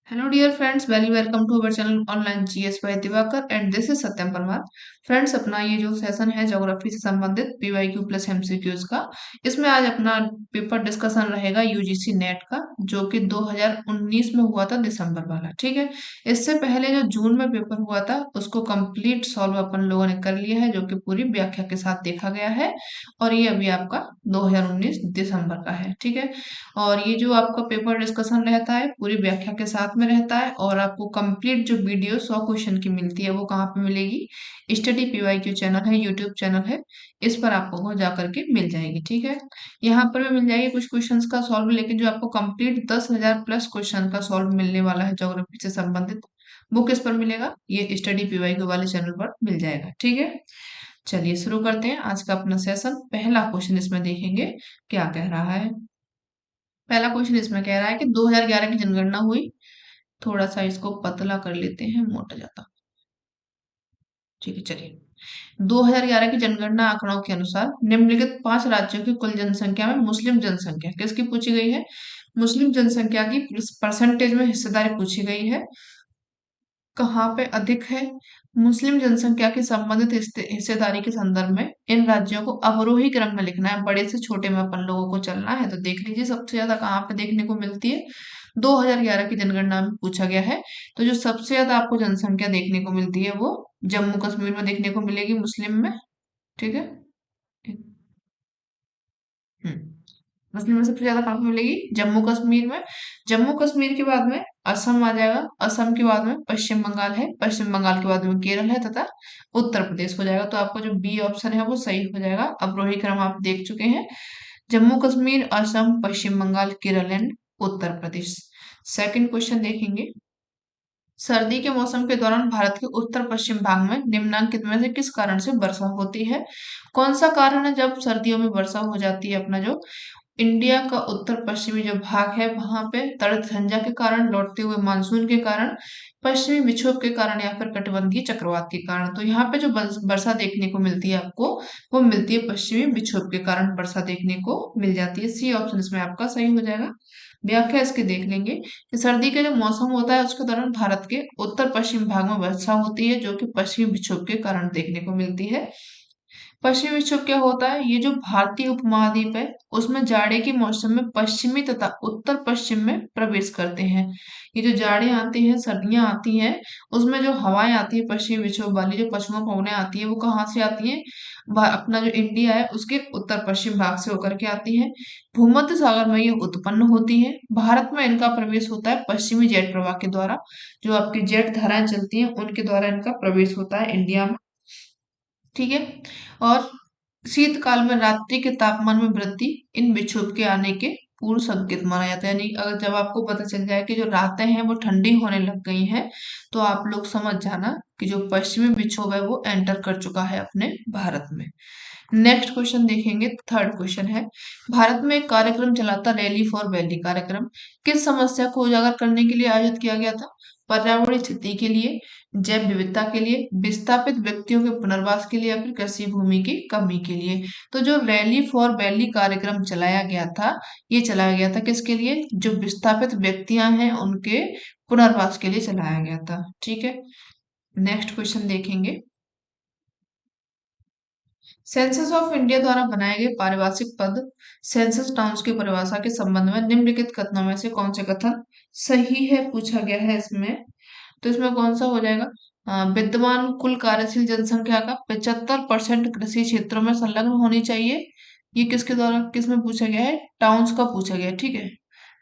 Hello dear friends, very welcome to our channel online GS by Diwakar and this is Satyam Parmar. Friends, अपना ये जो session है geography से संबंधित पीवाईक्यू प्लस एमसीक्यूज का, इसमें आज अपना पेपर डिस्कशन रहेगा यूजीसी नेट का, जो कि 2019 में हुआ था, दिसंबर वाला। ठीक है। इससे पहले जो जून में पेपर हुआ था उसको कंप्लीट सॉल्व अपन लोगों ने कर लिया है, जो कि पूरी व्याख्या के साथ देखा गया है। और ये अभी आपका 2019 दिसंबर का है। ठीक है। और ये जो आपका पेपर डिस्कशन रहता है पूरी व्याख्या के साथ में रहता है, और आपको कंप्लीट जो वीडियो 100 क्वेश्चन की मिलती है वो कहाँ पे मिलेगी? स्टडी पीवाईक्यू चैनल है, यूट्यूब चैनल है, इस पर आपको वो जा करके मिल जाएगी। ठीक है। यहाँ पर भी मिल जाएगी कुछ क्वेश्चंस का सॉल्व, लेकिन जो आपको कंप्लीट 10,000 प्लस क्वेश्चन का सॉल्व मिलने वाला है ज्योग्राफी से संबंधित, वो किस पर मिलेगा? ये स्टडी पीवाईक्यू वाले चैनल पर मिल जाएगा। ठीक है। चलिए शुरू करते हैं आज का अपना सेशन। पहला क्वेश्चन इसमें देखेंगे क्या कह रहा है। पहला क्वेश्चन इसमें कह रहा है कि 2011 की जनगणना हुई। थोड़ा सा इसको पतला कर लेते हैं, मोटा जाता। ठीक है, चलिए। 2011 की जनगणना आंकड़ों के अनुसार निम्नलिखित 5 राज्यों की कुल जनसंख्या में मुस्लिम जनसंख्या किसकी पूछी गई है? मुस्लिम जनसंख्या की परसेंटेज में हिस्सेदारी पूछी गई है। कहाँ पे अधिक है? मुस्लिम जनसंख्या की संबंधित हिस्सेदारी के संदर्भ में इन राज्यों को अवरोही क्रम में लिखना है, बड़े से छोटे में अपन लोगों को चलना है। तो देख लीजिए सबसे ज्यादा कहाँ पे देखने को मिलती है। 2011 की जनगणना में पूछा गया है। तो जो सबसे ज्यादा आपको जनसंख्या देखने को मिलती है वो जम्मू कश्मीर में देखने को मिलेगी, मुस्लिम में। ठीक है। मुस्लिम में सबसे ज्यादा कहाँ पे मिलेगी? जम्मू कश्मीर में। जम्मू कश्मीर के बाद में असम आ जाएगा। असम के बाद में पश्चिम बंगाल है। पश्चिम बंगाल के बाद में केरल है तथा उत्तर प्रदेश हो जाएगा। तो आपका जो बी ऑप्शन है वो सही हो जाएगा। अवरोही क्रम आप देख चुके हैं। Jammu Kashmir, Assam, Paschim Bangal, Kerala and Uttar Pradesh. Second question देखेंगे। सर्दी के मौसम के दौरान भारत के उत्तर पश्चिम भाग में निम्नांकित में से किस कारण से वर्षा होती है? कौन सा कारण है जब सर्दियों में वर्षा हो जाती है? अपना जो इंडिया का उत्तर पश्चिमी जो भाग है वहां पे तड़क झंझा के कारण, लौटते हुए मानसून के कारण, पश्चिमी विक्षोभ के कारण, या फिर कटिबंधीय चक्रवात के कारण। तो यहाँ पे जो वर्षा देखने को मिलती है आपको, वो मिलती है पश्चिमी विक्षोभ के कारण वर्षा देखने को मिल जाती है। सी ऑप्शन इसमें आपका सही हो जाएगा। व्याख्या इसकी देख लेंगे कि सर्दी का जो मौसम होता है उसके दौरान भारत के उत्तर पश्चिम भाग में वर्षा होती है, जो कि पश्चिमी विक्षोभ के कारण देखने को मिलती है। पश्चिमी विक्षोभ क्या होता है? ये जो भारतीय उपमहाद्वीप है उसमें जाड़े के मौसम में पश्चिमी तथा उत्तर पश्चिम में प्रवेश करते हैं। ये जो जाड़े आते हैं, सर्दियां आती हैं, उसमें जो हवाएं आती है पश्चिमी विक्षोभ वाली, जो पछुआ पवनें आती है, वो कहाँ से आती हैं? अपना जो इंडिया है उसके उत्तर पश्चिम भाग से होकर के आती है। भूमध्य सागर में ये उत्पन्न होती है। भारत में इनका प्रवेश होता है पश्चिमी जेट प्रवाह के द्वारा। जो आपकी जेट धाराएं चलती हैं उनके द्वारा इनका प्रवेश होता है इंडिया में। ठीक है। और शीतकाल में रात्रि के तापमान में वृद्धि इन विक्षोभ के आने के पूर्व संकेत माना जाता है। यानी अगर जब आपको पता चल जाए कि जो रातें हैं वो ठंडी होने लग गई हैं, तो आप लोग समझ जाना कि जो पश्चिमी विक्षोभ है वो एंटर कर चुका है अपने भारत में। नेक्स्ट क्वेश्चन देखेंगे। थर्ड क्वेश्चन है, भारत में एक कार्यक्रम चला था, रैली फॉर वैली कार्यक्रम। किस समस्या को उजागर करने के लिए आयोजित किया गया था? पर्यावरणीय स्थिति के लिए, जैव विविधता के लिए, विस्थापित व्यक्तियों के पुनर्वास के लिए, या फिर कृषि भूमि की कमी के लिए। तो जो रैली फॉर वैली कार्यक्रम चलाया गया था, ये चलाया गया था किसके लिए? जो विस्थापित व्यक्तियां हैं उनके पुनर्वास के लिए चलाया गया था। ठीक है। नेक्स्ट क्वेश्चन देखेंगे। सेंसस ऑफ इंडिया द्वारा बनाए गए पारिभाषिक पद सेंसस टाउन्स की परिभाषा के संबंध में निम्नलिखित कथनों में से कौन से कथन सही है पूछा गया है इसमें। तो इसमें कौन सा हो जाएगा? विद्यमान कुल कार्यशील जनसंख्या का 75% कृषि क्षेत्रों में संलग्न होनी चाहिए। ये किसके द्वारा किसमें पूछा गया है? टाउन्स का पूछा गया है। ठीक है।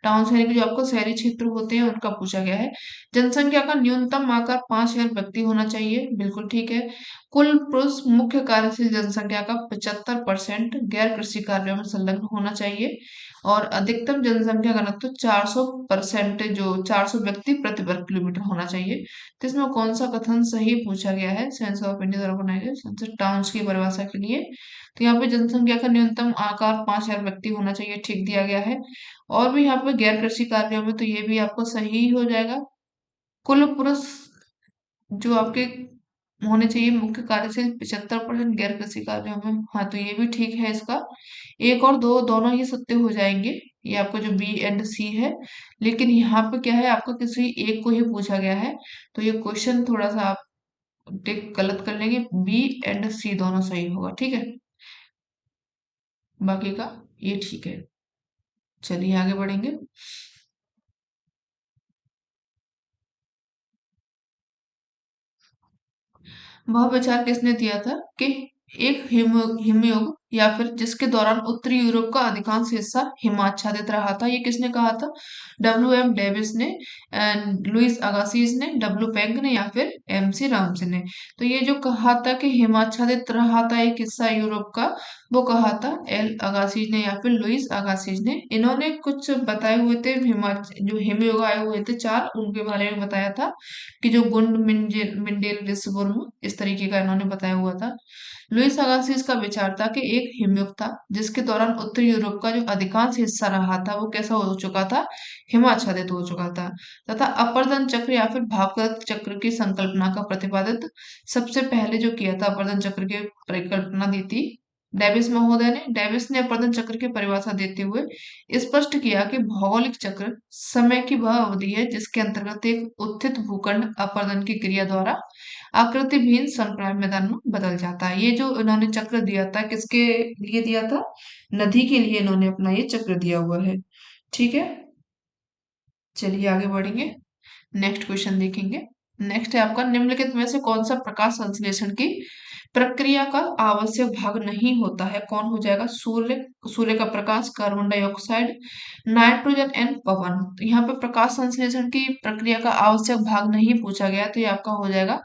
टाउन्स यानी कि जो आपको शहरी क्षेत्र होते हैं उनका पूछा गया है। जनसंख्या का न्यूनतम आकार 5,000 व्यक्ति होना चाहिए, बिल्कुल ठीक है। कुल पुरुष मुख्य कार्यशील जनसंख्या का 75% गैर कृषि कार्यों में संलग्न होना चाहिए। और अधिकतम जनसंख्या घनत्व 400%, जो 400 व्यक्ति प्रति वर्ग किलोमीटर होना चाहिए। तो इसमें कौन सा कथन सही पूछा गया है? सेंसस ऑफ इंडिया द्वारा बनाए गए सेंसस टाउन्स की परिभाषा के लिए। तो यहाँ पे जनसंख्या का न्यूनतम आकार 5,000 व्यक्ति होना चाहिए, ठीक दिया गया है। और भी यहाँ पे गैर कृषि कार्यों में तो ये भी आपको सही हो जाएगा। कुल पुरुष जो आपके होने चाहिए मुख्य कार्य से 75% गैर कृषि कार्यों में। हाँ, तो ये भी ठीक है इसका। एक और दो दोनों ही सत्य हो जाएंगे, ये आपका जो बी एंड सी है। लेकिन यहाँ पे क्या है, आपका किसी एक को ही पूछा गया है, तो ये क्वेश्चन थोड़ा सा आप टिक गलत कर लेंगे, बी एंड सी दोनों सही होगा, ठीक है। बाकी का ये ठीक है। चलिए आगे बढ़ेंगे। वह विचार किसने दिया था कि एक हिमयुग या फिर जिसके दौरान उत्तरी यूरोप का अधिकांश हिस्सा हिमाच्छादित रहा था, ये किसने कहा था? डब्ल्यू एम डेविस ने, लुइस अगासिज ने, डब्ल्यू पेंग ने, या फिर एम सी रामसे ने। तो ये जो कहा था कि हिमाच्छादित रहा था एक हिस्सा यूरोप का, वो कहा था एल अगासिज ने या फिर लुइस अगासिज ने। इन्होंने कुछ बताए हुए थे, जो हिमयुग आए हुए थे चार, उनके बारे में बताया था कि जो गुंड मिंडेल रिसबुर्म, इस तरीके का इन्होंने बताया हुआ था। लुइस अगासिस का विचार था कि एक हिमयुग था जिसके दौरान उत्तरी यूरोप का जो अधिकांश हिस्सा रहा था वो कैसा हो चुका था, हिमाच्छादित हो चुका था। तथा अपर्दन चक्र या फिर भागवत चक्र की संकल्पना का प्रतिपादित सबसे पहले जो किया था, अपर्दन चक्र की परिकल्पना दी थी डेविस महोदय ने। डेविस ने अपर्दन चक्र की परिभाषा देते हुए स्पष्ट किया कि भौगोलिक चक्र समय की वह अवधि है जिसके अंतर्गत एक उत्थित भूखंड अपर्दन की क्रिया द्वारा आकृतिहीन समप्राय मैदान में बदल जाता है। ये जो इन्होंने चक्र दिया था, किसके लिए दिया था? नदी के लिए इन्होंने अपना ये चक्र दिया हुआ है, ठीक है। चलिए आगे बढ़ेंगे, नेक्स्ट क्वेश्चन देखेंगे। नेक्स्ट है आपका, निम्नलिखित में से कौन सा प्रकाश संश्लेषण की प्रक्रिया का आवश्यक भाग नहीं होता है? कौन हो जाएगा? सूर्य, सूर्य का प्रकाश, कार्बन डाइऑक्साइड, नाइट्रोजन एंड पवन। तो यहाँ पे प्रकाश संश्लेषण की प्रक्रिया का आवश्यक भाग नहीं पूछा गया, तो ये आपका हो जाएगा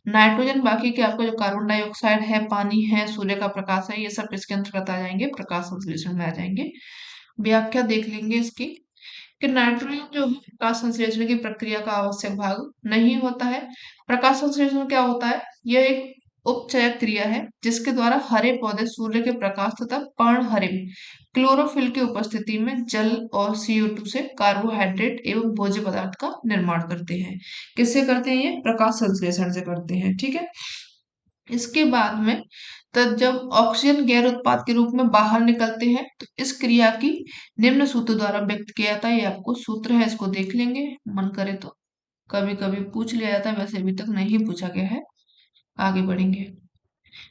नाइट्रोजन। बाकी के आपका जो कार्बन डाइऑक्साइड है, पानी है, सूर्य का प्रकाश है, ये सब इसके अंतर्गत आ जाएंगे, प्रकाश संश्लेषण में आ जाएंगे। व्याख्या देख लेंगे इसकी कि नाइट्रोजन जो है प्रकाश संश्लेषण की प्रक्रिया का आवश्यक भाग नहीं होता है। प्रकाश संश्लेषण क्या होता है? यह एक उपचयक क्रिया है जिसके द्वारा हरे पौधे सूर्य के प्रकाश तथा पर्णहरित क्लोरोफिल की उपस्थिति में जल और CO2 से कार्बोहाइड्रेट एवं भोज्य पदार्थ का निर्माण करते हैं। किससे करते हैं? ये प्रकाश संश्लेषण से करते हैं, ठीक है। इसके बाद में तब जब ऑक्सीजन गैर उत्पाद के रूप में बाहर निकलते हैं तो इस क्रिया की निम्न सूत्र द्वारा व्यक्त किया जाता है। ये आपको सूत्र है, इसको देख लेंगे, मन करे तो कभी कभी पूछ लिया जाता है, वैसे अभी तक नहीं पूछा गया है। आगे बढ़ेंगे,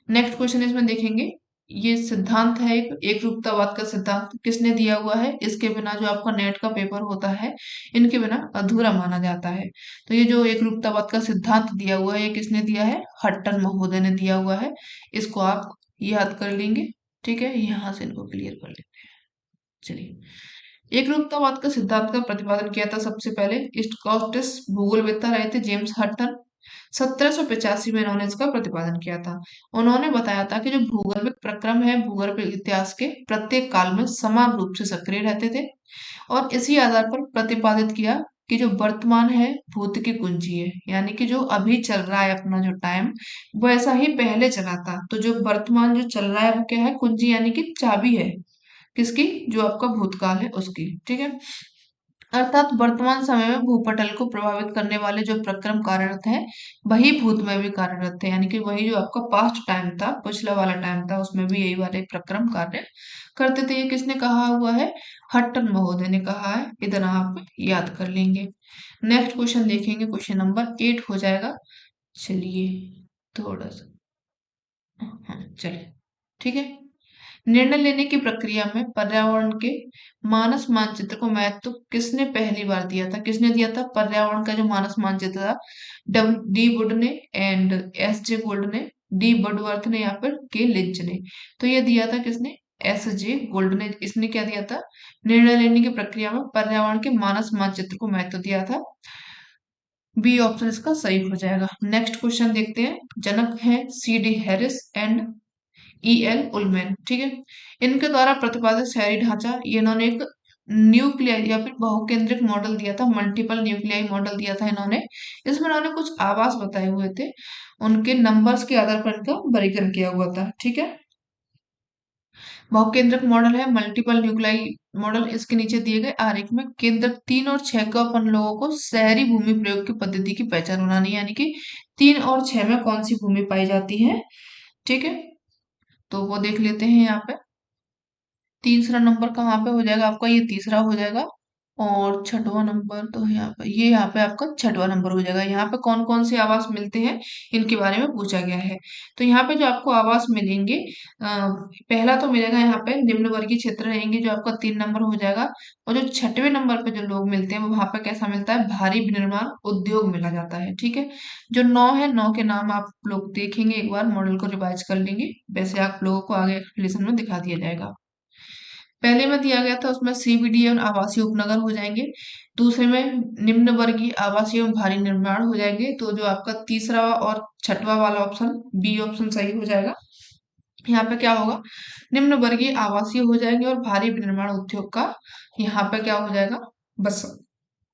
नेक्स्ट क्वेश्चन इसमें देखेंगे। ये सिद्धांत है, एक रूपतावाद का सिद्धांत किसने दिया हुआ है? इसके बिना जो आपका नेट का पेपर होता है, इनके बिना अधूरा माना जाता है। तो ये जो एक रूपतावाद का सिद्धांत दिया हुआ है, ये किसने दिया है? हट्टन महोदय ने दिया हुआ है। इसको आप याद कर लेंगे, ठीक है। यहाँ से इनको क्लियर कर लेते हैं। चलिए, एकरूपतावाद का सिद्धांत का प्रतिपादन किया था सबसे पहले स्कॉटिश भूगोलवेत्ता रहे थे जेम्स हटन। 1785 में इन्होंने इसका प्रतिपादन किया था। उन्होंने बताया था कि जो भूगर्भिक प्रक्रम है भूगर्भिक इतिहास के प्रत्येक काल में समान रूप से सक्रिय रहते थे, और इसी आधार पर प्रतिपादित किया कि जो वर्तमान है भूत की कुंजी है, यानी कि जो अभी चल रहा है अपना जो टाइम, वो ऐसा ही पहले चला था। तो जो वर्तमान जो चल रहा है वो क्या है? कुंजी, यानी कि चाबी है। किसकी? जो आपका भूतकाल है उसकी, ठीक है। अर्थात वर्तमान समय में भूपटल को प्रभावित करने वाले जो प्रक्रम कार्यरत हैं, वही भूत में भी कार्यरत थे, यानी कि वही जो आपका पास्ट टाइम था, पिछला वाला टाइम था, उसमें भी यही वाले प्रक्रम कार्य करते थे। ये किसने कहा हुआ है? हट्टन महोदय ने कहा है। इधर आप याद कर लेंगे। नेक्स्ट क्वेश्चन देखेंगे, क्वेश्चन नंबर 8 हो जाएगा। चलिए थोड़ा सा, हाँ चलिए, ठीक है। निर्णय लेने की प्रक्रिया में पर्यावरण के मानस मानचित्र को महत्व किसने पहली बार दिया था? किसने दिया था पर्यावरण का जो मानस मानचित्र था? डी वुड ने एंड S J गोल्ड ने, डी बडवर्थ ने, या फिर के लिंच ने। तो ये दिया था किसने? S J गोल्ड ने। इसने क्या दिया था? निर्णय लेने की प्रक्रिया में पर्यावरण के मानस मानचित्र को महत्व दिया था। बी ऑप्शन इसका सही हो जाएगा। नेक्स्ट क्वेश्चन देखते हैं। जनक है C D Harris and E L Ullman, ठीक है। इनके द्वारा प्रतिपादित शहरी ढांचा, ये इन्होंने एक न्यूक्लियाई या फिर बहुकेंद्रिक मॉडल दिया था, मल्टीपल न्यूक्लियाई मॉडल दिया था इन्होंने। इसमें इन्होंने कुछ आवास बताए हुए थे, उनके नंबर्स के आधार पर इनका वर्गीकरण किया हुआ था, ठीक है। बहुकेंद्रक मॉडल है, मल्टीपल न्यूक्लाई मॉडल। इसके नीचे दिए गए आरेख में केंद्रक 3 और 6 को अपन लोगों को शहरी भूमि प्रयोग की पद्धति की पहचान बनानी है, यानी कि 3 और 6 में कौन सी भूमि पाई जाती है। ठीक है, तो वो देख लेते हैं यहाँ पे। तीसरा नंबर कहाँ पे हो जाएगा आपका, ये तीसरा हो जाएगा। और छठवां नंबर तो है यहाँ पे, ये यहाँ पे आपका छठवां नंबर हो जाएगा। यहाँ पे कौन कौन से आवास मिलते हैं इनके बारे में पूछा गया है। तो यहाँ पे जो आपको आवास मिलेंगे, पहला तो मिलेगा यहाँ पे निम्न वर्गीय क्षेत्र रहेंगे, जो आपका 3 नंबर हो जाएगा। और जो छठवें नंबर पे जो लोग मिलते हैं वो वहां पे कैसा मिलता है, भारी विनिर्माण उद्योग मिला जाता है। ठीक है, जो 9 है, 9 के नाम आप लोग देखेंगे, एक बार मॉडल को रिवाइज कर लेंगे, वैसे आप लोगों को आगे एक्सप्लेनेशन में दिखा दिया जाएगा। पहले में दिया गया था उसमें सीबीडी और आवासीय उपनगर हो जाएंगे। दूसरे में निम्न वर्गीय आवासीय एवं भारी निर्माण हो जाएंगे। तो जो आपका तीसरा और छठवां वाला ऑप्शन, बी ऑप्शन सही हो जाएगा। यहाँ पे क्या होगा, निम्न वर्गीय आवासीय हो जाएंगे और भारी विनिर्माण उद्योग का यहाँ पे क्या हो जाएगा, बस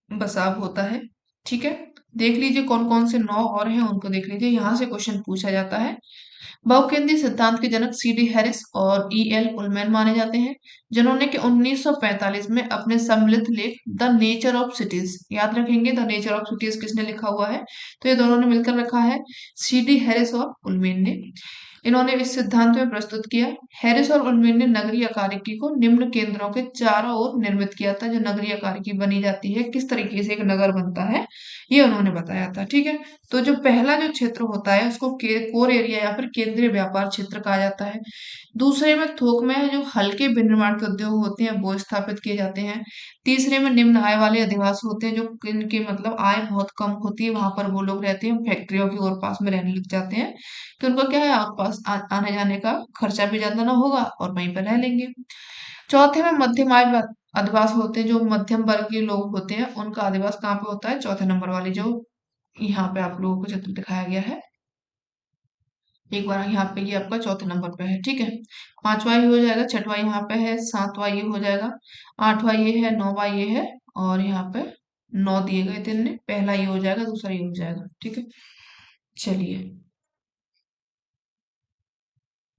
बसाव होता है। ठीक है, देख लीजिए कौन कौन से 9 और हैं उनको देख लीजिए, यहाँ से क्वेश्चन पूछा जाता है। बहुकेंद्रीय सिद्धांत के जनक सीडी हैरिस और एल उलमैन माने जाते हैं, जिन्होंने कि 1945 में अपने सम्मिलित लेख द नेचर ऑफ सिटीज, याद रखेंगे द नेचर ऑफ सिटीज किसने लिखा हुआ है, तो ये दोनों ने मिलकर रखा है, सीडी हैरिस और उलमैन ने। इन्होंने इस सिद्धांत में प्रस्तुत किया। हैरिस और उलमैन ने नगरीय आकारिकी को निम्न केंद्रों के चारों ओर निर्मित किया था। जो नगरीय आकारिकी बनी जाती है, किस तरीके से एक नगर बनता है, ये उन्होंने बताया था। ठीक है, तो जो पहला जो क्षेत्र होता है उसको कोर एरिया या फिर केंद्रीय व्यापार क्षेत्र कहा जाता है। दूसरे में थोक में जो हल्के विनिर्माण के उद्योग होते हैं वो स्थापित किए जाते हैं। तीसरे में निम्न आय वाले अधिवास होते हैं, जो इनकी मतलब आय बहुत कम होती है, वहां पर वो लोग रहते हैं, फैक्ट्रियों के और पास में रहने लग जाते हैं, कि उनको क्या है आने जाने का खर्चा भी ज्यादा ना होगा और वहीं पर रह लेंगे। चौथे में मध्यम आय अधिवास होते हैं, जो मध्यम वर्ग के लोग होते हैं उनका अधिवास कहाँ पे होता है, चौथे नंबर वाली जो यहाँ पे आप लोगों को चित्र दिखाया गया है, एक बार यहाँ पे ये आपका चौथे नंबर पे है। ठीक है, पांचवा ये हो जाएगा, छठवा यहाँ पे है, सातवां ये हो जाएगा, आठवां ये है, नौवां ये है, और यहाँ पे 9 दिए गए थे इनने, पहला ये हो जाएगा, दूसरा ये हो जाएगा। ठीक है, चलिए,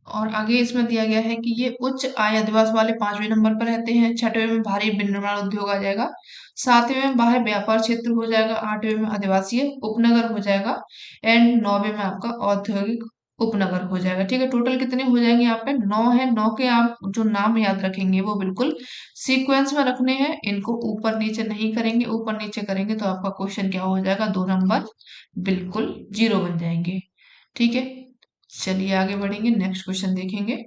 और आगे इसमें दिया गया है कि ये उच्च आय अधिवास वाले 5वें नंबर पर रहते हैं। छठवें में भारी विनिर्माण उद्योग आ जाएगा, सातवें में बाह्य व्यापार क्षेत्र हो जाएगा, आठवें में आदिवासी उपनगर हो जाएगा, एंड नौवें में आपका औद्योगिक उपनगर हो जाएगा। ठीक है, टोटल कितने हो जाएंगे यहाँ पे, 9 है। 9 के आप जो नाम याद रखेंगे वो बिल्कुल सीक्वेंस में रखने हैं, इनको ऊपर नीचे नहीं करेंगे, ऊपर नीचे करेंगे तो आपका क्वेश्चन क्या हो जाएगा, 2 नंबर बिल्कुल जीरो बन जाएंगे। ठीक है, चलिए आगे बढ़ेंगे, नेक्स्ट क्वेश्चन देखेंगे।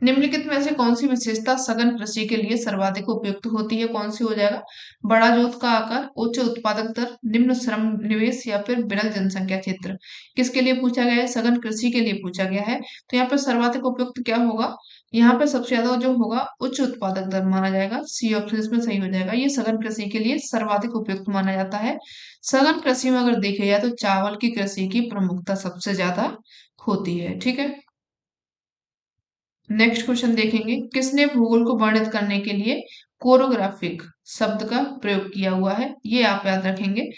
निम्नलिखित में से कौन सी विशेषता सघन कृषि के लिए सर्वाधिक उपयुक्त होती है, कौन सी हो जाएगा, बड़ा जोत का आकार, उच्च उत्पादक दर, निम्न श्रम निवेश, या फिर विरल जनसंख्या क्षेत्र। किसके लिए पूछा गया है, सघन कृषि के लिए पूछा गया है। तो यहाँ पे सर्वाधिक उपयुक्त क्या होगा, यहाँ पे सबसे ज्यादा जो होगा उच्च उत्पादक दर माना जाएगा, सी ऑप्शन इसमें सही हो जाएगा। ये सघन कृषि के लिए सर्वाधिक उपयुक्त माना जाता है। सघन कृषि में अगर देखा जाए तो चावल की कृषि की प्रमुखता सबसे ज्यादा होती है। ठीक है, नेक्स्ट क्वेश्चन देखेंगे, किसने भूगोल को वर्णित करने के लिए कोरोग्राफिक शब्द का प्रयोग किया हुआ है, ये आप याद रखेंगे।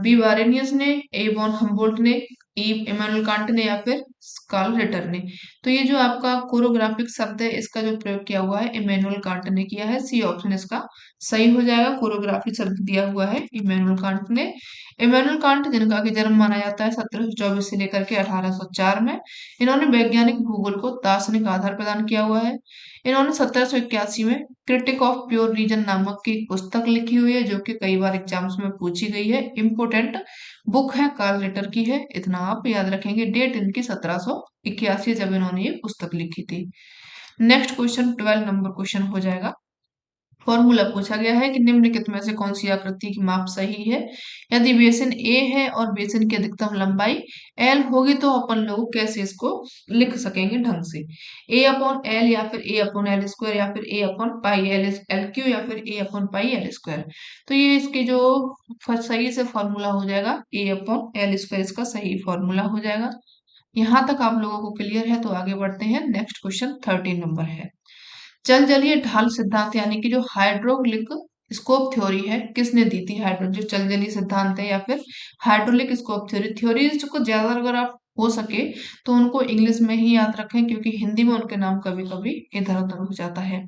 बी वारेनियस ने, ए वॉन हम्बोल्ट ने, ई इमानुएल कांट ने, या फिर कार्ल रिटर ने। तो ये जो आपका कोरोग्राफिक शब्द है इसका जो प्रयोग किया हुआ है इमानुएल कांट ने किया है, सी ऑप्शन इसका सही हो जाएगा। कोरियोग्राफी शब्द दिया हुआ है इमानुएल कांट ने। इमानुएल कांट जिनका कि जन्म माना जाता है 1724 से लेकर के 1804 में। इन्होंने वैज्ञानिक भूगोल को दार्शनिक आधार प्रदान किया हुआ है। इन्होंने 1781 में क्रिटिक ऑफ प्योर रीजन नामक की एक पुस्तक लिखी हुई है, जो कि कई बार एग्जाम्स में पूछी गई है, इम्पोर्टेंट बुक है, कार्ल रिटर की है, इतना आप याद रखेंगे। डेट इनकी 1781 जब इन्होंने ये पुस्तक लिखी थी। नेक्स्ट क्वेश्चन 12 नंबर क्वेश्चन हो जाएगा। फॉर्मूला पूछा गया है कि निम्नलिखित में से कौन सी आकृति की माप सही है। यदि बेसिन ए है और बेसिन की अधिकतम लंबाई एल होगी तो अपन लोग कैसे इसको लिख सकेंगे ढंग से, ए अपॉन एल, या फिर ए अपॉन एल स्क्वायर, या फिर A upon pi L L Q, या फिर A upon pi L square. तो ये इसके जो सही से फॉर्मूला हो जाएगा, ए अपॉन एल स्क्वायर इसका सही फॉर्मूला हो जाएगा। यहाँ तक आप लोगों को क्लियर है, तो आगे बढ़ते हैं। नेक्स्ट क्वेश्चन 13 नंबर है। जल जलीय ढाल सिद्धांत यानी कि जो हाइड्रोलिक स्कोप थ्योरी है, किसने दी थी, हाइड्रो जो जल जलीय सिद्धांत है या फिर हाइड्रोलिक स्कोप थ्योरी। थ्योरीज को ज्यादा अगर आप हो सके तो उनको इंग्लिश में ही याद रखें, क्योंकि हिंदी में उनके नाम कभी कभी इधर उधर हो जाता है।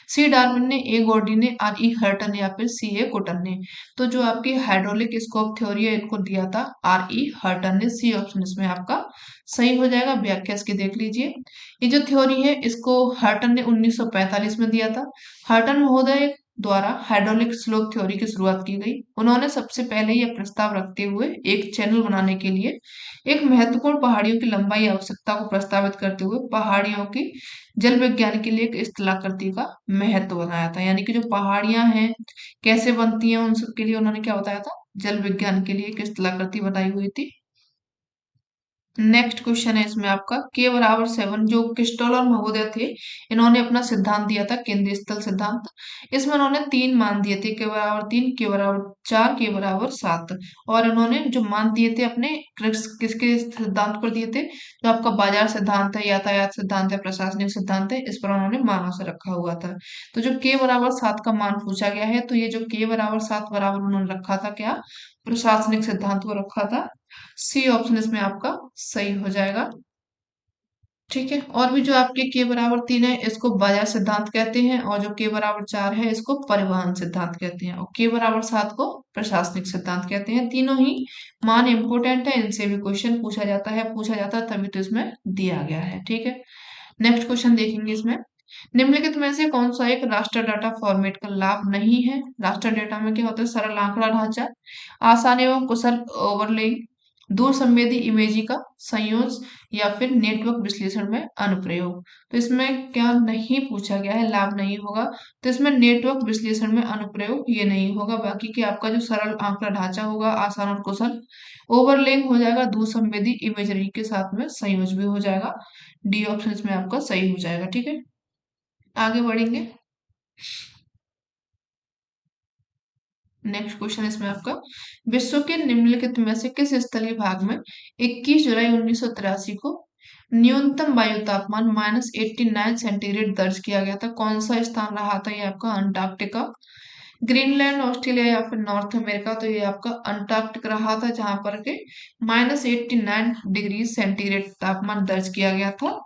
सी डार्विन ने, ए गॉर्डी ने, आर ई हर्टन या फिर सी ए कोटन ने। तो जो आपकी हाइड्रोलिक स्कोप थ्योरी है इनको दिया था आर ई हर्टन ने। सी ऑप्शन इसमें आपका सही हो जाएगा। व्याख्या इसकी देख लीजिए। ये जो थ्योरी है इसको हर्टन ने 1945 में दिया था। हर्टन महोदय द्वारा हाइड्रोलिक स्लोप थ्योरी की शुरुआत की गई। उन्होंने सबसे पहले यह प्रस्ताव रखते हुए एक चैनल बनाने के लिए एक महत्वपूर्ण पहाड़ियों की लंबाई आवश्यकता को प्रस्तावित करते हुए पहाड़ियों की जल विज्ञान के लिए एक स्थलाकृति का महत्व बनाया था। यानी कि जो पहाड़ियां हैं कैसे बनती हैं उन सब के लिए उन्होंने क्या बताया था, जल विज्ञान के लिए एक स्थलाकृति बताई हुई थी। नेक्स्ट क्वेश्चन है इसमें आपका K = 7। जो क्रिस्टोलर महोदय थे इन्होंने अपना सिद्धांत दिया था, केंद्रीय स्थल सिद्धांत। इसमें उन्होंने 3 मान दिए थे, K = 3, K = 4, K = 7। और इन्होंने जो मान दिए थे अपने किसके सिद्धांत पर दिए थे, जो आपका बाजार सिद्धांत है, यातायात सिद्धांत है, प्रशासनिक सिद्धांत है, इस पर उन्होंने मानों से रखा हुआ था। तो जो K = 7 का मान पूछा गया है, तो ये जो K = 7 बराबर उन्होंने रखा था क्या, प्रशासनिक सिद्धांत को रखा था। सी ऑप्शन इसमें आपका सही हो जाएगा। ठीक है। और भी जो आपके K = 3 है इसको बाजार सिद्धांत कहते हैं, और जो K = 4 है इसको परिवहन सिद्धांत कहते हैं, और K = 7 को प्रशासनिक सिद्धांत कहते हैं। तीनों ही मान इंपोर्टेंट है, इनसे भी क्वेश्चन पूछा जाता है तभी तो इसमें दिया गया है। ठीक है। नेक्स्ट क्वेश्चन देखेंगे इसमें, निम्नलिखित में से कौन सा एक राष्ट्र डाटा फॉर्मेट का लाभ नहीं है। राष्ट्र डाटा में क्या होता है, सरल आंकड़ा ढांचा, आसान एवं कुशल ओवरले, दूर संवेदी इमेजी का संयोज, या फिर नेटवर्क विश्लेषण में अनुप्रयोग। तो इसमें क्या नहीं पूछा गया है, लाभ नहीं होगा। तो इसमें नेटवर्क विश्लेषण में अनुप्रयोग ये नहीं होगा। बाकी कि आपका जो सरल आंकड़ा ढांचा होगा, आसान और कुशल, ओवरलेइंग हो जाएगा, दूर संवेदी इमेजरी के साथ में संयोज भी हो जाएगा। डी ऑप्शन इसमें आपका सही हो जाएगा। ठीक है। आगे बढ़ेंगे। नेक्स्ट क्वेश्चन इसमें आपका, विश्व के निम्नलिखित में से किस स्थलीय भाग में 21 जुलाई 1983 को न्यूनतम वायु तापमान -89 सेंटीग्रेड दर्ज किया गया था। कौन सा स्थान रहा था ये आपका, अंटार्कटिका, ग्रीनलैंड, ऑस्ट्रेलिया या फिर नॉर्थ अमेरिका। तो ये आपका अंटार्कटिक रहा था, जहां पर के -89 डिग्री सेंटीग्रेड तापमान दर्ज किया गया था,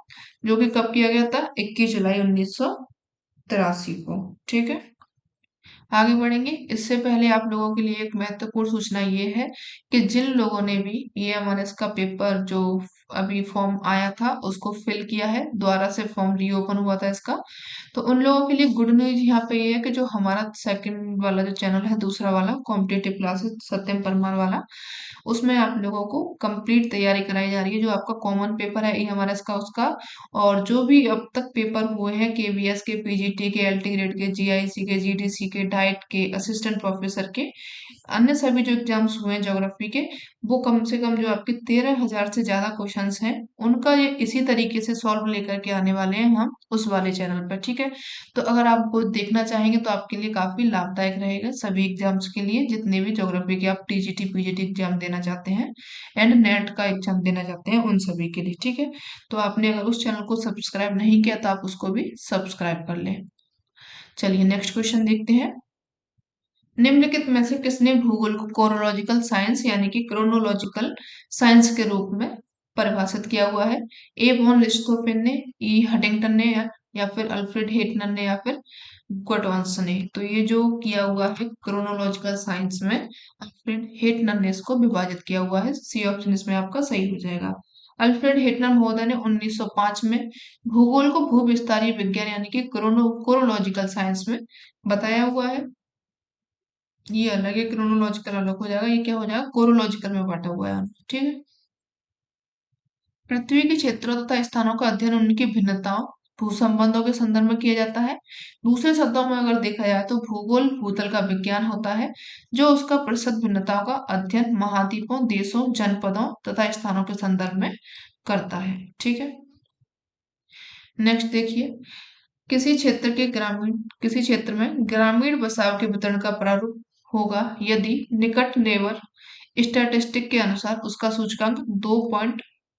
जो कि कब किया गया था, 21 जुलाई 1983 को। ठीक है। आगे बढ़ेंगे। इससे पहले आप लोगों के लिए एक महत्वपूर्ण सूचना ये है कि जिन लोगों ने भी EMRS का पेपर जो अभी फॉर्म आया था उसको फिल किया है, दोबारा से फॉर्म रीओपन हुआ था इसका, तो उन लोगों के लिए गुड न्यूज यहाँ पे ये है कि जो हमारा सेकंड वाला जो चैनल है, दूसरा वाला कॉम्पिटेटिव क्लासेस सत्यम परमार वाला, उसमें आप लोगों को कंप्लीट तैयारी कराई जा रही है। जो आपका कॉमन पेपर है EMRS का उसका, और जो भी अब तक पेपर हुए हैं KVS के, PGT के, LT ग्रेड के, GIC के, GDC के, डाइट के, असिस्टेंट प्रोफेसर के, अन्य सभी जो एग्जाम्स हुए हैं ज्योग्राफी के, वो कम से कम जो आपके 13,000 से ज्यादा क्वेश्चंस हैं उनका ये इसी तरीके से सॉल्व लेकर के आने वाले हैं हम उस वाले चैनल पर। ठीक है। तो अगर आप वो देखना चाहेंगे तो आपके लिए काफी लाभदायक रहेगा सभी एग्जाम्स के लिए, जितने भी ज्योग्राफी के आप TGT PGT एग्जाम देना चाहते हैं एंड नेट का एग्जाम देना चाहते हैं उन सभी के लिए। ठीक है। तो आपने अगर उस चैनल को सब्सक्राइब नहीं किया तो आप उसको भी सब्सक्राइब कर लें। चलिए नेक्स्ट क्वेश्चन देखते हैं। निम्नलिखित में से किसने भूगोल को कोरोलॉजिकल साइंस यानी कि क्रोनोलॉजिकल साइंस के रूप में परिभाषित किया हुआ है। ए वॉन रिस्टोफेन ने, ई हटिंगटन ने, या फिर अल्फ्रेड हेटनर ने, या फिर गॉटवांस ने। तो ये जो किया हुआ है क्रोनोलॉजिकल साइंस में, अल्फ्रेड हेटनर ने इसको विभाजित किया हुआ है। सी ऑप्शन इसमें आपका सही हो जाएगा। अल्फ्रेड हेटनर महोदय ने 1905 में भूगोल को भूविस्तारीय विज्ञान यानी कि कोरोलॉजिकल साइंस में बताया हुआ है। ये अलग है, क्रोनोलॉजिकल अलग हो जाएगा, ये क्या हो जाएगा, कोरोलॉजिकल में बांटा हुआ है। ठीक है। पृथ्वी के क्षेत्रों तथा स्थानों का अध्ययन उनकी भिन्नताओं, भू संबंधों के संदर्भ में किया जाता है। दूसरे शब्दों में अगर देखा जाए तो भूगोल भूतल का विज्ञान होता है जो उसका प्रतिशत भिन्नताओं का अध्ययन महाद्वीपों, देशों, जनपदों तथा स्थानों के संदर्भ में करता है। ठीक है। नेक्स्ट देखिए, किसी क्षेत्र में ग्रामीण बसाव के वितरण का प्रारूप होगा यदि निकट नेबर स्टैटिस्टिक के अनुसार उसका सूचकांक 2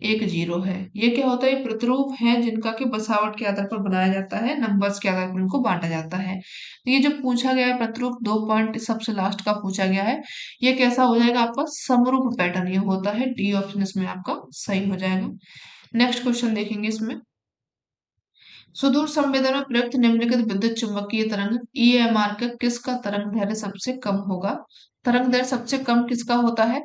एक जीरो है। ये क्या होता है? प्रतिरूप है जिनका कि बसावट के आधार पर बनाया जाता है, नंबर्स के आधार पर उनको बांटा जाता है। तो ये जो पूछा गया है प्रतिरूप, 2 पॉइंट सबसे लास्ट का पूछा गया है, ये कैसा हो जाएगा आपका? समरूप पैटर्न ये होता है। डी ऑप्शन इसमें आपका सही हो जाएगा। नेक्स्ट क्वेश्चन देखेंगे इसमें। सुदूर संवेदन में प्रयुक्त निम्नलिखित विद्युत चुंबकीय तरंग ईएमआर का किसका तरंग दैर्ध्य सबसे कम होगा? तरंग दैर्ध्य सबसे कम किसका होता है?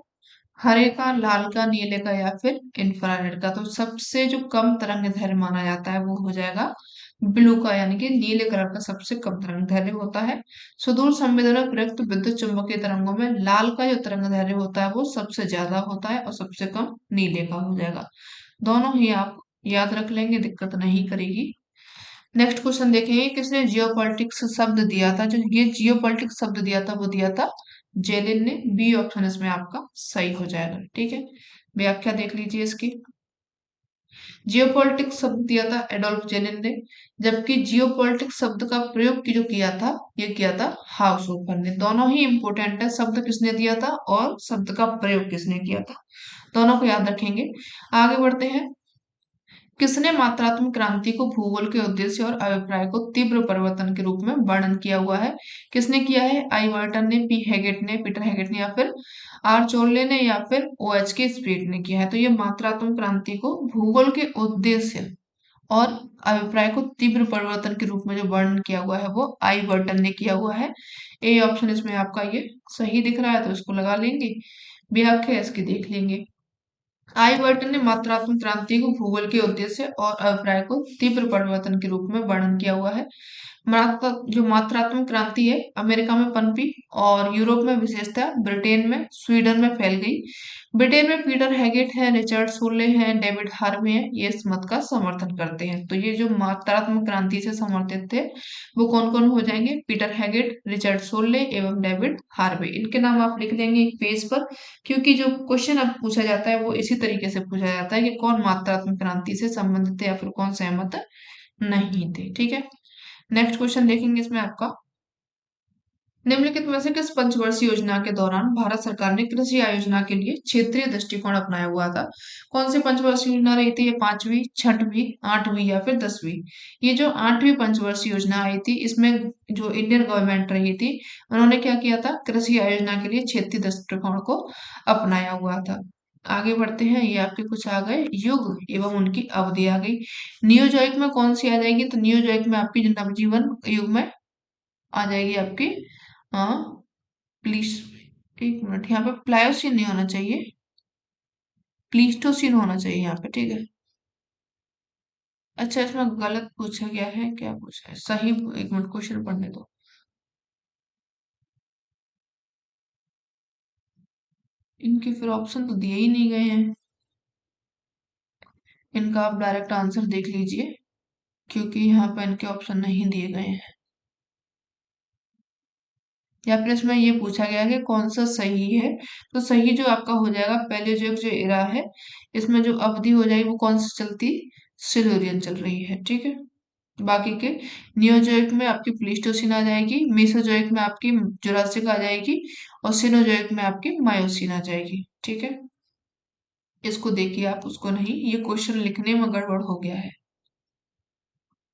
हरे का, लाल का, नीले का या फिर इंफ्रारेड का? तो सबसे जो कम तरंग दैर्ध्य माना जाता है वो हो जाएगा ब्लू का, यानी कि नीले कलर का सबसे कम तरंग दैर्ध्य होता है। सुदूर संवेदन में प्रयुक्त विद्युत चुंबकीय तरंगों में लाल का जो तरंग दैर्ध्य होता है वो सबसे ज्यादा होता है और सबसे कम नीले का हो जाएगा। दोनों ही आप याद रख लेंगे, दिक्कत नहीं करेगी। नेक्स्ट क्वेश्चन देखेंगे, किसने जियोपॉलिटिक्स शब्द दिया था? जो ये जियोपॉलिटिक्स शब्द दिया था वो दिया था जेलिन ने। बी ऑप्शन इसमें आपका सही हो जाएगा। ठीक है, व्याख्या देख लीजिए इसकी। जियोपॉलिटिक्स शब्द दिया था एडोल्फ जेलिन ने, जबकि जियोपॉलिटिक्स शब्द का प्रयोग जो किया था ये किया था हाउसहोफर ने। दोनों ही इंपोर्टेंट है, शब्द किसने दिया था और शब्द का प्रयोग किसने किया था, दोनों को याद रखेंगे। आगे बढ़ते हैं। किसने मात्रात्मक क्रांति को भूगोल के उद्देश्य और अभिप्राय को तीव्र परिवर्तन के रूप में वर्णन किया हुआ है? किसने किया है? आई वर्टन ने, पी हैगेट ने, पीटर हैगेट ने या फिर आर चोर्ले ने या फिर ओ एच के स्प्रेड ने किया है? तो ये मात्रात्मक क्रांति को भूगोल के उद्देश्य और अभिप्राय को तीव्र परिवर्तन के रूप में जो वर्णन किया हुआ है वो आई वर्टन ने किया हुआ है। ए ऑप्शन इसमें आपका ये सही दिख रहा है तो इसको लगा लेंगे। व्याख्या इसकी देख लेंगे। आर्यभट्ट ने मात्रात्मक क्रांति को भूगोल के उद्देश्य और अभिप्राय को तीव्र परिवर्तन के रूप में वर्णन किया हुआ है। जो मात्रात्मक क्रांति है अमेरिका में पनपी और यूरोप में, विशेषतः ब्रिटेन में, स्वीडन में फैल गई। ब्रिटेन में पीटर हैगेट है, रिचर्ड सोले हैं, डेविड हार्वे हैं, ये इस मत का समर्थन करते हैं। तो ये जो मात्रात्मक क्रांति से समर्थित थे वो कौन कौन हो जाएंगे? पीटर हैगेट, रिचर्ड सोले एवं डेविड हार्वे। इनके नाम आप लिख लेंगे एक पेज पर, क्योंकि जो क्वेश्चन अब पूछा जाता है वो इसी तरीके से पूछा जाता है कि कौन मात्रात्मक क्रांति से संबंधित थे या फिर कौन सहमत नहीं थे। ठीक है, नेक्स्ट क्वेश्चन देखेंगे इसमें आपका। निम्नलिखित में से किस पंचवर्षीय योजना के दौरान भारत सरकार ने कृषि आयोजना के लिए क्षेत्रीय दृष्टिकोण अपनाया हुआ था? कौन सी पंचवर्षीय योजना रही थी? ये 5वीं, 6वीं, 8वीं या फिर 10वीं? ये जो 8वीं पंचवर्षीय योजना आई थी इसमें जो इंडियन गवर्नमेंट रही थी उन्होंने क्या किया था? कृषि आयोजना के लिए क्षेत्रीय दृष्टिकोण को अपनाया हुआ था। आगे बढ़ते हैं, ये आपके कुछ आ गए युग एवं उनकी अवधि आ गई। नियोजोइक में कौन सी आ जाएगी? तो नियोजोइक में आपकी जो नवजीवन युग में आ जाएगी आपकी हाँ प्लीज, एक मिनट, यहाँ पे प्लायोसिन नहीं होना चाहिए, प्लीस्टोसिन होना चाहिए यहाँ पे। ठीक है, अच्छा इसमें गलत पूछा गया है, क्या पूछा है सही? एक मिनट क्वेश्चन पढ़ने दो। इनके फिर ऑप्शन तो दिए ही नहीं गए हैं, इनका आप डायरेक्ट आंसर देख लीजिए, क्योंकि यहाँ पे इनके ऑप्शन नहीं दिए गए हैं। या फिर इसमें ये पूछा गया है कि कौन सा सही है, तो सही जो आपका हो जाएगा पैलेयोजोइक जो एरा है, इसमें जो अवधि हो जाएगी वो कौन सी चलती? सिल्यूरियन चल रही है। ठीक है, बाकी के नियोजोइक में आपकी प्लीस्टोसिन आ जाएगी, मेसोजोइक में आपकी जुरासिक आ जाएगी और सिनोजोइक में आपकी मायोसिन आ जाएगी। ठीक है, इसको देखिए आप, उसको नहीं, ये क्वेश्चन लिखने में गड़बड़ हो गया है।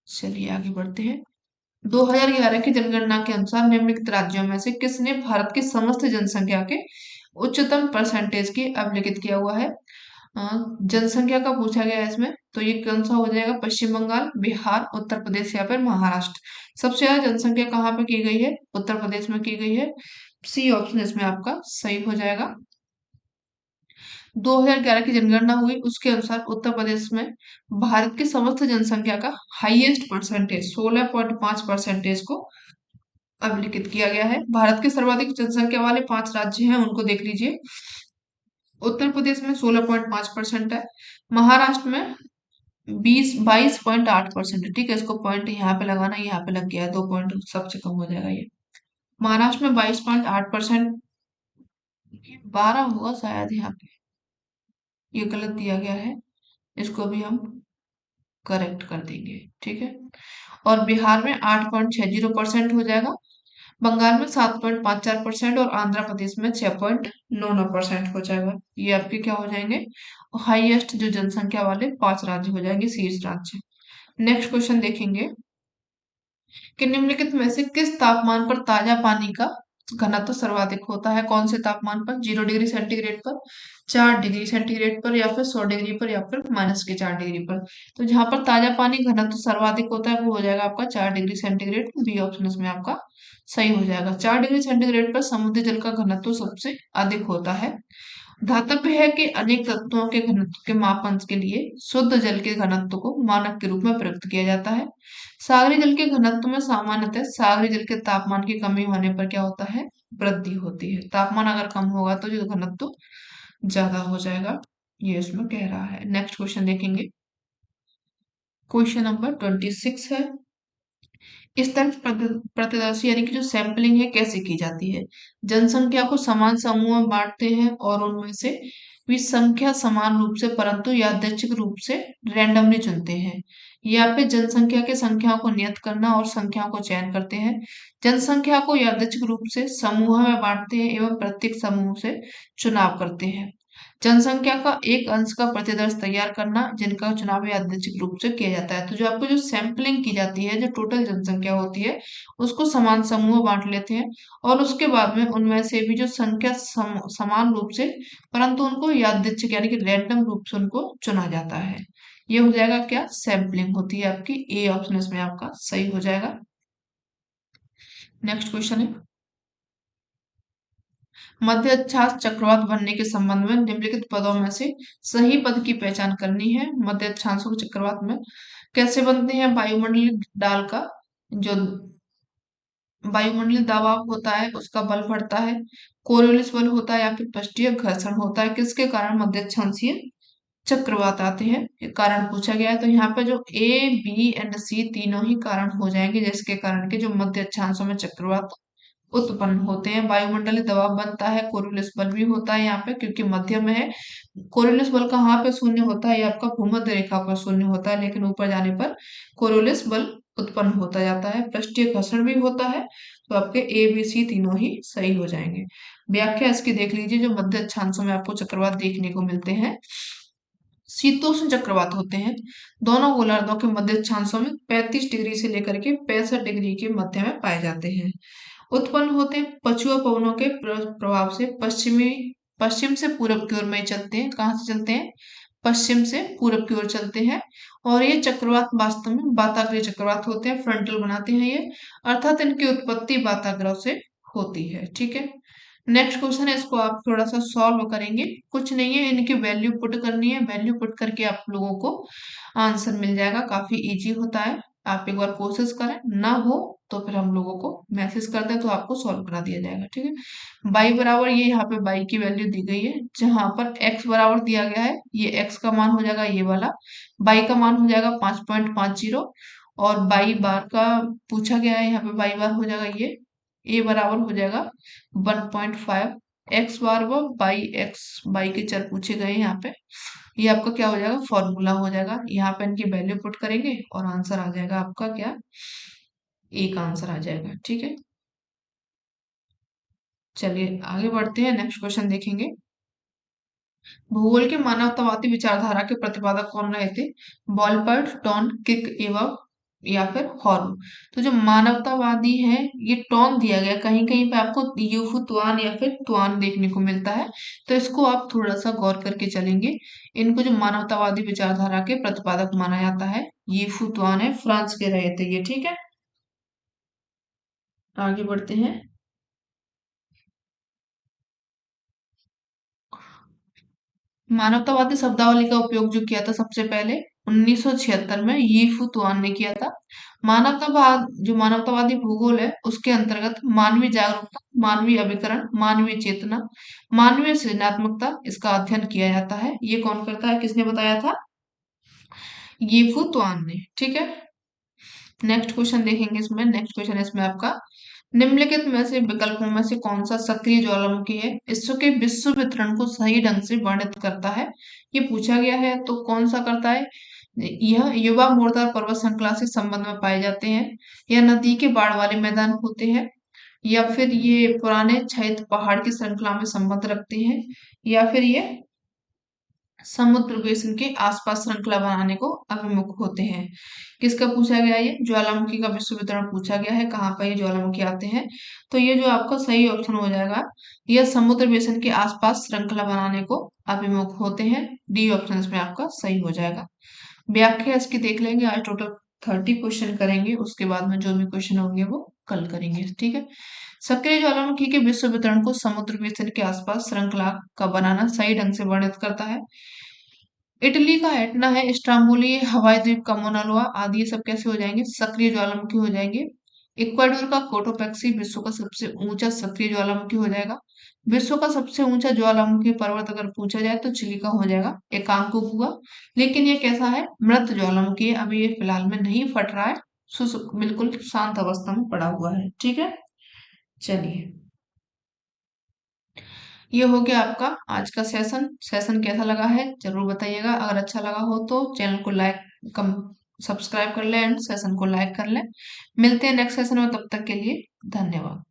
चलिए आगे बढ़ते हैं। 2011 की जनगणना के अनुसार निम्नलिखित राज्यों में से किसने भारत की समस्त जनसंख्या के उच्चतम परसेंटेज की अभिलिखित किया हुआ है? जनसंख्या का पूछा गया है इसमें, तो ये कौन सा हो जाएगा? पश्चिम बंगाल, बिहार, उत्तर प्रदेश या फिर महाराष्ट्र? सबसे ज्यादा जनसंख्या कहाँ पे की गई है? उत्तर प्रदेश में की गई है। सी ऑप्शन इसमें आपका सही हो जाएगा। 2011 की जनगणना हुई, उसके अनुसार उत्तर प्रदेश में भारत की समस्त जनसंख्या का हाईएस्ट परसेंटेज 16.5% को अभिलिखित किया गया है। भारत के सर्वाधिक जनसंख्या वाले 5 राज्य हैं, उनको देख लीजिए। उत्तर प्रदेश में 16.5% है, महाराष्ट्र में 22.8% है। ठीक है, इसको पॉइंट यहाँ पे लगाना, यहाँ पे लग गया है, 2 पॉइंट सबसे कम हो जाएगा ये। महाराष्ट्र में 22.8%, 12 होगा शायद यहाँ पे, ये गलत दिया गया है, इसको भी हम करेक्ट कर देंगे। ठीक है, और बिहार में 8.60% हो जाएगा, बंगाल में 7.54% और आंध्र प्रदेश में 6.99% हो जाएगा। ये आपके क्या हो जाएंगे, हाईएस्ट जो जनसंख्या वाले 5 राज्य हो जाएंगे, शीर्ष राज्य। नेक्स्ट क्वेश्चन देखेंगे कि निम्नलिखित में से किस तापमान पर ताजा पानी का घनत्व सर्वाधिक होता है। कौन से तापमान पर, 0 डिग्री सेंटीग्रेड पर, 4 डिग्री सेंटीग्रेड पर, या फिर 100 डिग्री पर, या फिर -4 डिग्री पर। तो जहां पर ताजा पानी घनत्व सर्वाधिक होता है वो हो जाएगा आपका 4 डिग्री सेंटीग्रेड। बी ऑप्शन इसमें आपका सही हो जाएगा। 4 डिग्री सेंटीग्रेड पर समुद्री जल का घनत्व सबसे अधिक होता है। धातव्य है कि अनेक तत्वों के घनत्व के मापन के लिए शुद्ध जल के घनत्व को मानक के रूप में प्रयुक्त किया जाता है। सागरी जल के घनत्व में सामान्यतः सागरी जल के तापमान की कमी होने पर क्या होता है, वृद्धि होती है। तापमान अगर कम होगा तो जो घनत्व ज्यादा हो जाएगा, ये इसमें कह रहा है। नेक्स्ट क्वेश्चन देखेंगे, क्वेश्चन नंबर 26 है। इस तरह प्रतिदर्शी यानी कि जो सैंपलिंग है कैसे की जाती है। जनसंख्या को समान समूह में बांटते हैं और उनमें से भी संख्या समान रूप से परंतु यादृच्छिक रूप से रैंडमली चुनते हैं। यहाँ पे जनसंख्या के संख्याओं को नियत करना और संख्याओं को चयन करते हैं। जनसंख्या को यादृच्छिक रूप से समूह में बांटते हैं एवं प्रत्येक समूह से चुनाव करते हैं। जनसंख्या का एक अंश का प्रतिदर्श तैयार करना, जिनका चुनाव यादृच्छिक रूप से किया जाता है। तो जो आपको जो सैंपलिंग की जाती है, जो टोटल जनसंख्या होती है उसको समान समूह बांट लेते हैं और उसके बाद में उनमें से भी जो संख्या समान रूप से परंतु उनको यादृच्छिक यानी कि रैंडम रूप से उनको चुना जाता है। ये हो जाएगा क्या, सैंपलिंग होती है आपकी। ए ऑप्शन इसमें आपका सही हो जाएगा। नेक्स्ट क्वेश्चन है, मध्य अक्षांश चक्रवात बनने के संबंध में निम्नलिखित पदों में से सही पद की पहचान करनी है। मध्य अक्षांशों के चक्रवात में कैसे बनते हैं, वायुमंडलीय डाल का जो वायुमंडलीय दबाव होता है उसका बल बढ़ता है, कोरियोलिस बल होता है, या फिर पृष्ठीय घर्षण होता है। किसके कारण मध्य अक्षांशीय चक्रवात आते हैं, ये कारण पूछा गया है। तो यहाँ पे जो ए बी एंड सी तीनों ही कारण हो जाएंगे जिसके कारण के जो मध्य अक्षांशों में चक्रवात उत्पन्न होते हैं। वायुमंडलीय दबाव बनता है, कोरियोलिस बल भी होता है यहाँ पे क्योंकि मध्य में है। कोरियोलिस बल कहाँ पे शून्य होता है, ये आपका भूमध्य रेखा पर शून्य होता है, लेकिन ऊपर जाने पर कोरियोलिस बल उत्पन्न होता जाता है। पृष्ठीय घर्षण भी होता है। तो आपके ए बी सी तीनों ही सही हो जाएंगे। व्याख्या इसकी देख लीजिए, जो मध्य अक्षांशों में आपको चक्रवात देखने को मिलते हैं शीतोष्ण चक्रवात होते हैं। दोनों गोलार्धों के मध्य अक्षांशों में 35 डिग्री से लेकर के 65 डिग्री के मध्य में पाए जाते हैं। उत्पन्न होते हैं पछुआ पवनों के प्रभाव से पश्चिम से पूरब की ओर में चलते हैं। कहाँ से चलते हैं, पश्चिम से पूरब की ओर चलते हैं। और ये चक्रवात वास्तव में वाताग्रीय चक्रवात होते हैं, फ्रंटल बनाते हैं ये, अर्थात इनकी उत्पत्ति वाताग्रह से होती है। ठीक है, नेक्स्ट क्वेश्चन है, इसको आप थोड़ा सा सॉल्व करेंगे। कुछ नहीं है, इनकी वैल्यू पुट करनी है, वैल्यू पुट करके आप लोगों को आंसर मिल जाएगा। काफी इजी होता है, आप एक बार कोशिश करें, ना हो तो फिर हम लोगों को मैसेज कर दें तो आपको सॉल्व करा दिया जाएगा। ठीक है, बाई बराबर, ये यहाँ पे बाई की वैल्यू दी गई है, जहां पर एक्स बराबर दिया गया है, ये एक्स का मान हो जाएगा ये वाला, बाई का मान हो जाएगा 5.50, और बाई बार का पूछा गया है, यहाँ पे बाई बार हो जाएगा ये ए बराबर हो जाएगा 1.5, एक्स बार व बाई एक्स, बाई के चर पूछे गए हैं यहाँ पे। ये आपका क्या हो जाएगा, फॉर्मूला हो जाएगा। यहाँ पे इनकी वैल्यू पुट करेंगे और आंसर आ जाएगा आपका क्या, ए का आंसर आ जाएगा। ठीक है, चलिए आगे बढ़ते हैं, नेक्स्ट क्वेश्चन देखेंगे। भूगोल के मानवतावादी विचारधारा के प्रतिपादक कौन रहे थे, वॉलपर्ट, टॉन, किक एवं या फिर हॉर्न। तो जो मानवतावादी है, ये टॉन दिया गया, कहीं कहीं पे आपको यूफू तुआन या फिर तुआन देखने को मिलता है, तो इसको आप थोड़ा सा गौर करके चलेंगे। इनको जो मानवतावादी विचारधारा के प्रतिपादक माना जाता है, यीफू तुआन है, फ्रांस के रहे थे ये। ठीक है, आगे बढ़ते हैं। मानवतावादी शब्दावली का उपयोग जो किया था सबसे पहले 1976 में यी फू तुआन ने किया था। मानवतावाद, जो मानवतावादी भूगोल है उसके अंतर्गत मानवीय जागरूकता, मानवीय अभिकरण, मानवीय चेतना, मानवीय सृजनात्मकता, इसका अध्ययन किया जाता है। ये कौन करता है, किसने बताया था, यी फू तुआन ने। ठीक है, नेक्स्ट क्वेश्चन देखेंगे इसमें। नेक्स्ट क्वेश्चन इसमें आपका, निम्नलिखित में से विकल्पों में से कौन सा सक्रिय ज्वालामुखी है, इसके के विश्व वितरण को सही ढंग से वर्णित करता है, ये पूछा गया है। तो कौन सा करता है, यह युवा मोर्टार पर्वत श्रृंखला से संबंध में पाए जाते हैं, यह नदी के बाढ़ वाले मैदान होते हैं, या फिर ये पुराने क्षैत पहाड़ की श्रृंखला में संबंध रखती हैं, या फिर ये समुद्र बेसिन के आसपास श्रृंखला बनाने को अभिमुख होते हैं। किसका पूछा गया? ये ज्वालामुखी का विश्व वितरण पूछा गया है, कहाँ पर ये ज्वालामुखी आते हैं। तो ये जो आपका सही ऑप्शन हो जाएगा, यह समुद्र बेसिन के आसपास श्रृंखला बनाने को अभिमुख होते हैं। डी ऑप्शन इसमें आपका सही हो जाएगा। व्याख्या इसकी देख लेंगे, आज टोटल 30 क्वेश्चन करेंगे, उसके बाद में जो भी क्वेश्चन होंगे वो कल करेंगे, ठीक है। सक्रिय ज्वालामुखी के विश्व वितरण को समुद्र बेसिन के आसपास श्रृंखला का बनाना सही ढंग से वर्णित करता है। इटली का एटना है, इस्तांबुल ये हवाई द्वीप का मोना लोआ आदि, ये सब कैसे हो जाएंगे? सक्रिय ज्वालामुखी हो जाएंगे। इक्वाडोर का कोटोपैक्सी विश्व का सबसे ऊंचा सक्रिय ज्वालामुखी हो जाएगा। विश्व का सबसे ऊंचा ज्वालामुखी पर्वत अगर पूछा जाए तो चिली का हो जाएगा एकांकोगुआ। लेकिन ये कैसा है? मृत ज्वालामुखी है, अभी ये फिलहाल में नहीं फट रहा है, बिल्कुल शांत अवस्था में पड़ा हुआ है, ठीक है। चलिए, ये हो गया आपका आज का सेशन। सेशन कैसा लगा है जरूर बताइएगा। अगर अच्छा लगा हो तो चैनल को लाइक कम सब्सक्राइब कर लें एंड सेशन को लाइक कर लें। मिलते हैं नेक्स्ट सेशन में, तब तक के लिए धन्यवाद।